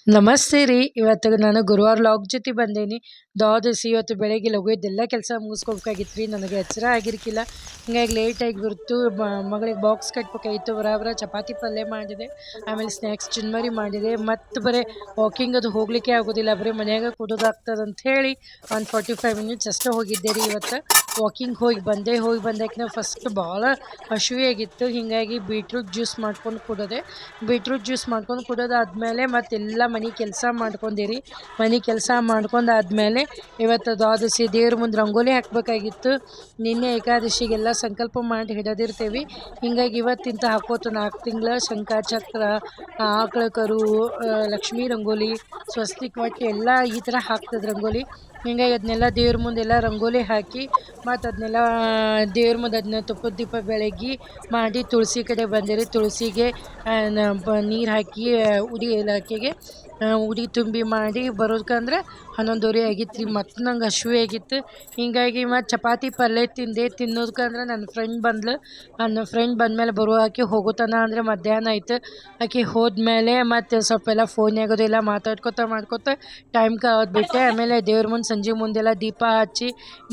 ನಮಸ್ತೆ ರೀ. ಇವತ್ತು ನಾನು ಗುರುವಾರ ಲಾಗ್ ಜೊತೆ ಬಂದೇನಿ. ದ್ವಾದಶಿ ಇವತ್ತು ಬೆಳಗ್ಗೆ ಲಘು ಎದ್ದೆಲ್ಲ ಕೆಲಸ ಮುಗಿಸ್ಕೋಬೇಕಾಗಿತ್ತು ರೀ. ನನಗೆ ಎಚ್ಚರ ಆಗಿರ್ಕಿಲ್ಲ, ಹಿಂಗಾಗಿ ಲೇಟಾಗಿ ಬಿಡ್ತು. ಮಗಳಿಗೆ ಬಾಕ್ಸ್ ಕಟ್ಬೇಕಾಗಿತ್ತು. ಬರಾಬರ ಚಪಾತಿ ಪಲ್ಯ ಮಾಡಿದೆ, ಆಮೇಲೆ ಸ್ನ್ಯಾಕ್ಸ್ ಚುನ್ಮರಿ ಮಾಡಿದೆ. ಮತ್ತು ಬರೀ ವಾಕಿಂಗ್ ಅದು ಹೋಗಲಿಕ್ಕೆ ಆಗೋದಿಲ್ಲ, ಬರೀ ಮನ್ಯಾಗ ಕೂಡೋದಾಗ್ತದೆ ಅಂತ ಹೇಳಿ ಒಂದು 45 ಮಿನಿಟ್ಸ್ ಅಷ್ಟೇ ಹೋಗಿದ್ದೆ ರೀ. ಇವತ್ತು ವಾಕಿಂಗ್ ಹೋಗಿ ಬಂದಾಕಿನ ಫಸ್ಟ್ ಭಾಳ ಹಸಿವೆಯಾಗಿತ್ತು. ಹೀಗಾಗಿ ಬೀಟ್ರೂಟ್ ಜ್ಯೂಸ್ ಮಾಡ್ಕೊಂಡು ಕುಡಿದೆ. ಬೀಟ್ರೂಟ್ ಜ್ಯೂಸ್ ಮಾಡ್ಕೊಂಡು ಕುಡಿದಾದ್ಮೇಲೆ ಮತ್ತೆಲ್ಲ ಮನೆ ಕೆಲಸ ಮಾಡ್ಕೊಂಡಿರಿ. ಮನೆ ಕೆಲಸ ಮಾಡ್ಕೊಂಡಾದ್ಮೇಲೆ ಇವತ್ತು ದ್ವಾದಶಿ ದೇವ್ರ ಮುಂದೆ ರಂಗೋಲಿ ಹಾಕಬೇಕಾಗಿತ್ತು. ನಿನ್ನೆ ಏಕಾದಶಿಗೆಲ್ಲ ಸಂಕಲ್ಪ ಮಾಡಿ ಹಿಡಿದಿರ್ತೀವಿ. ಹಿಂಗಾಗಿ ಇವತ್ತಿಂತ ಹಾಕೋತ 4 ತಿಂಗಳ ಶಂಖ ಚಕ್ರ, ಆಕಳ ಕರು, ಲಕ್ಷ್ಮೀ ರಂಗೋಲಿ, ಸ್ವಸ್ತಿಕ್ ಒಟ್ಟು ಎಲ್ಲ ಈ ಥರ ಹಾಕ್ತದೆ ರಂಗೋಲಿ. ಹಿಂಗಾಗಿ ಅದನ್ನೆಲ್ಲ ದೇವ್ರ ಮುಂದೆಲ್ಲ ರಂಗೋಲಿ ಹಾಕಿ ಮತ್ತು ಅದನ್ನೆಲ್ಲ ದೇವ್ರ ಮುಂದೆ ಅದನ್ನ ತುಪ್ಪದ ದೀಪ ಬೆಳಗಿ ಮಾಡಿ ತುಳಸಿ ಕಡೆ ಬಂದಿರಿ. ತುಳಸಿಗೆ ನೀರು ಹಾಕಿ ಉಡಿ ಇಲಾಖೆಗೆ ಉಡಿ ತುಂಬಿ ಮಾಡಿ ಬರೋದಕ್ಕಂದ್ರೆ 11:30 ಆಗಿತ್ತು ರೀ. ಮತ್ತು ನಂಗೆ ಹಸಿವೆ ಆಗಿತ್ತು. ಹೀಗಾಗಿ ಮತ್ತು ಚಪಾತಿ ಪಲ್ಯ ತಿನ್ನೋದಕ್ಕಂದ್ರೆ ನನ್ನ ಫ್ರೆಂಡ್ ಬಂದ್ಲು. ನನ್ನ ಫ್ರೆಂಡ್ ಬಂದಮೇಲೆ ಆಕೆ ಹೋಗುತ್ತಾನ ಅಂದರೆ ಮಧ್ಯಾಹ್ನ ಆಯ್ತು. ಆಕೆ ಹೋದ್ಮೇಲೆ ಮತ್ತು ಸ್ವಲ್ಪ ಎಲ್ಲ ಫೋನ್ಯಾಗ ಅದೆಲ್ಲ ಮಾಡ್ಕೋತ ಟೈಮ್ ಬಿಟ್ಟೆ. ಆಮೇಲೆ ದೇವ್ರ ಮುಂದೆ ಸಂಜೆ ಮುಂದೆಲ್ಲ ದೀಪ ಹಚ್ಚಿ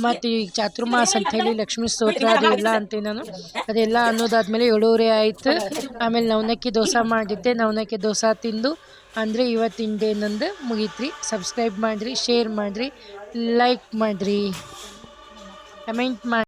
ಮತ್ತು ಈಗ ಚಾತುರ್ಮಾಸ ಅಂತ ಹೇಳಿ ಲಕ್ಷ್ಮೀ ಸ್ತೋತ್ರ ಅದು ಎಲ್ಲ ಅಂತೀನಿ ನಾನು. ಅದೆಲ್ಲ ಅನ್ನೋದಾದ್ಮೇಲೆ 7:30 ಆಯಿತು. ಆಮೇಲೆ ನವಣಕ್ಕಿ ದೋಸೆ ಮಾಡಿದ್ದೆ. ನವಣಕ್ಕಿ ದೋಸೆ ತಿಂದು ಅಂದರೆ ಇವತ್ತಿನ ಡೇ ನಂದು ಮುಗೀತ್ರಿ. ಸಬ್ಸ್ಕ್ರೈಬ್ ಮಾಡಿರಿ, ಶೇರ್ ಮಾಡಿರಿ, ಲೈಕ್ ಮಾಡಿರಿ, ಕಮೆಂಟ್ ಮಾಡಿ.